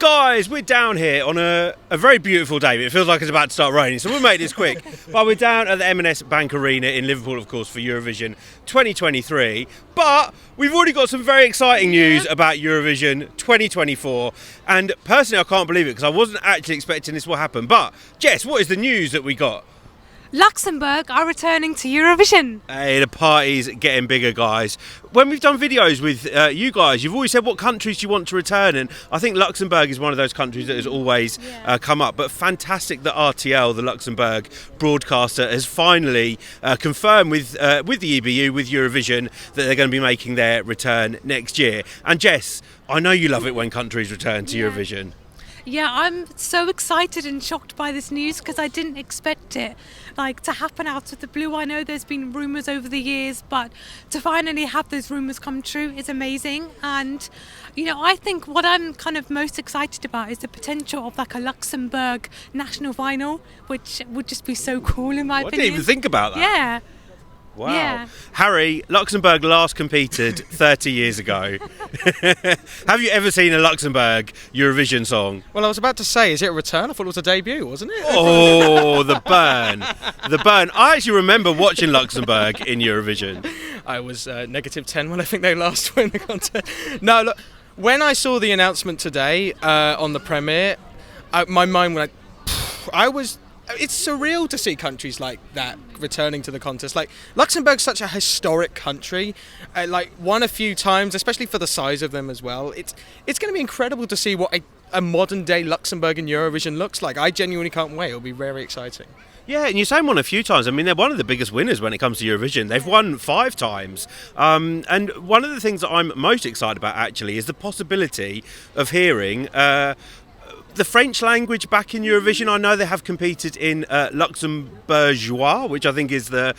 Guys, we're down here on a very beautiful day, but it feels like it's about to start raining, so we'll make this quick. But we're down at the M&S Bank Arena in Liverpool, of course, for Eurovision 2023. But we've already got some very exciting news about Eurovision 2024. And personally, I can't believe it, because I wasn't actually expecting this will happen. But, Jess, what is the news that we got? Luxembourg are returning to Eurovision. Hey, the party's getting bigger, guys. When we've done videos with you guys, you've always said what countries you want to return, and I think Luxembourg is one of those countries that has always come up. But fantastic that RTL, the Luxembourg broadcaster, has finally confirmed with the EBU, with Eurovision, that they're going to be making their return next year. And Jess, I know you love it when countries return to Eurovision. Yeah, I'm so excited and shocked by this news because I didn't expect it to happen out of the blue. I know there's been rumours over the years, but to finally have those rumours come true is amazing. And, I think what I'm kind of most excited about is the potential of a Luxembourg national final, which would just be so cool in my opinion. I didn't even think about that. Yeah. Wow. Yeah. Harry, Luxembourg last competed 30 years ago. Have you ever seen a Luxembourg Eurovision song? Well, I was about to say, is it a return? I thought it was a debut, wasn't it? Oh, the burn. The burn. I actually remember watching Luxembourg in Eurovision. I was -10 when I think they last won the contest. No, look, when I saw the announcement today on the premiere, my mind went, it's surreal to see countries like that returning to the contest. Luxembourg's such a historic country, won a few times, especially for the size of them as well. It's going to be incredible to see what a modern day Luxembourg in Eurovision looks like. I genuinely can't wait. It'll be very exciting. Yeah, and you say won a few times. I mean, they're one of the biggest winners when it comes to Eurovision. They've won 5 times. And one of the things that I'm most excited about, actually, is the possibility of hearing the French language back in Eurovision. I know they have competed in Luxembourgeois, which I think is the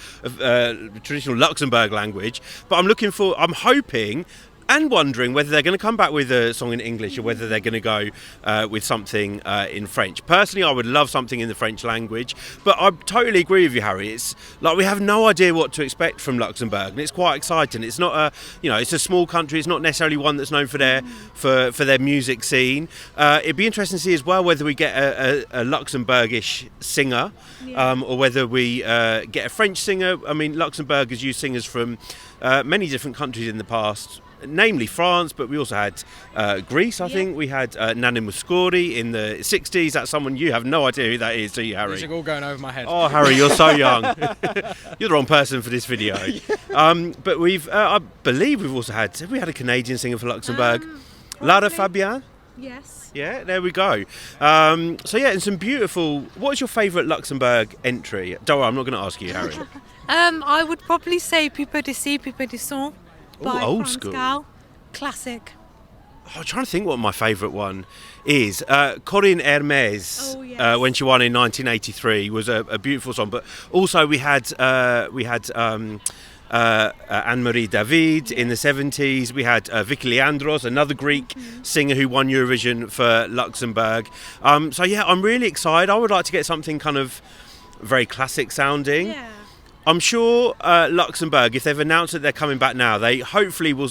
traditional Luxembourg language. But I'm hoping and wondering whether they're going to come back with a song in English or whether they're going to go with something in French. Personally, I would love something in the French language, but I totally agree with you, Harry. It's we have no idea what to expect from Luxembourg, and it's quite exciting. It's not it's a small country. It's not necessarily one that's known for their music scene. It'd be interesting to see as well whether we get a Luxembourgish singer, or whether we get a French singer. I mean, Luxembourg has used singers from many different countries in the past, namely France, but we also had Greece, I think. We had Nana Mouskouri in the 60s. That's someone you have no idea who that is, do you, Harry? These are all going over my head. Oh, Harry, you're so young. You're the wrong person for this video. But I believe we've also had a Canadian singer for Luxembourg? Lara Fabian? Yes. Yeah, there we go. And some beautiful... What is your favourite Luxembourg entry? Don't worry, I'm not going to ask you, Harry. I would probably say Pipe d'ici, Pipe du Son. By old Franz school. Gall. Classic. I'm trying to think what my favourite one is. Corinne Hermès, when she won in 1983, was a beautiful song. But also we had Anne-Marie David in the 70s. We had Vicky Leandros, another Greek singer who won Eurovision for Luxembourg. I'm really excited. I would like to get something kind of very classic sounding. Yeah. I'm sure Luxembourg, if they've announced that they're coming back now, they hopefully will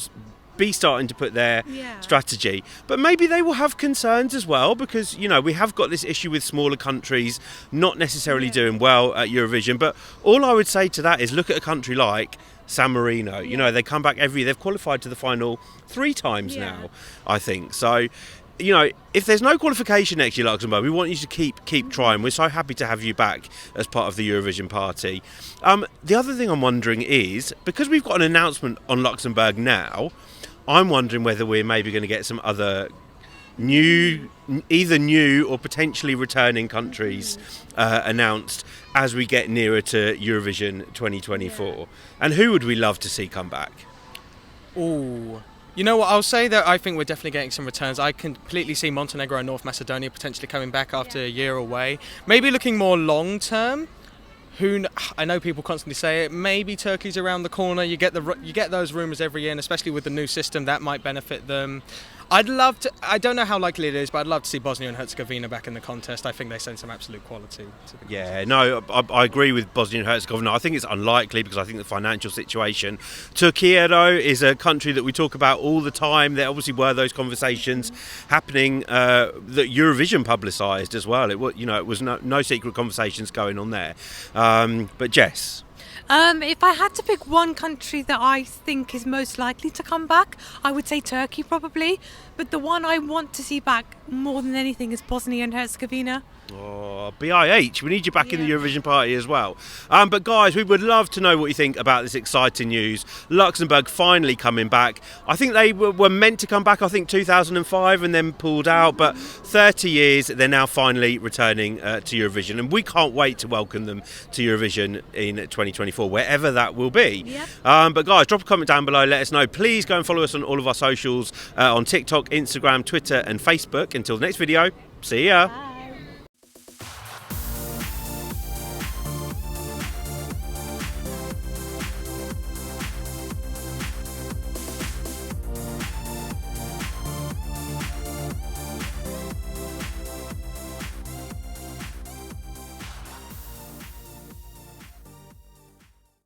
be starting to put their strategy. But maybe they will have concerns as well, because, we have got this issue with smaller countries not necessarily doing well at Eurovision. But all I would say to that is look at a country like San Marino. They come back they've qualified to the final 3 times now, I think. So, if there's no qualification next year, Luxembourg, we want you to keep trying. We're so happy to have you back as part of the Eurovision party. The other thing I'm wondering is, because we've got an announcement on Luxembourg now, I'm wondering whether we're maybe going to get some other either new or potentially returning countries announced as we get nearer to Eurovision 2024. And who would we love to see come back? Ooh. You know what, I'll say that I think we're definitely getting some returns. I completely see Montenegro and North Macedonia potentially coming back after a year away. Maybe looking more long term. I know people constantly say it, maybe Turkey's around the corner. You get those rumours every year, and especially with the new system, that might benefit them. I'd love to. I don't know how likely it is, but I'd love to see Bosnia and Herzegovina back in the contest. I think they send some absolute quality to the contest. Yeah, no, I agree with Bosnia and Herzegovina. I think it's unlikely because I think the financial situation. Turkey, though, is a country that we talk about all the time. There obviously were those conversations happening that Eurovision publicised as well. It was no secret conversations going on there. But Jess. If I had to pick one country that I think is most likely to come back, I would say Turkey probably. But the one I want to see back more than anything is Bosnia and Herzegovina. Oh, BIH, we need you back in the Eurovision party as well. But guys, we would love to know what you think about this exciting news. Luxembourg finally coming back. I think they were meant to come back, 2005 and then pulled out. But 30 years, they're now finally returning to Eurovision. And we can't wait to welcome them to Eurovision in 2024, wherever that will be. Yep. But guys, drop a comment down below, let us know. Please go and follow us on all of our socials on TikTok, Instagram, Twitter and Facebook. Until the next video, see ya. Bye.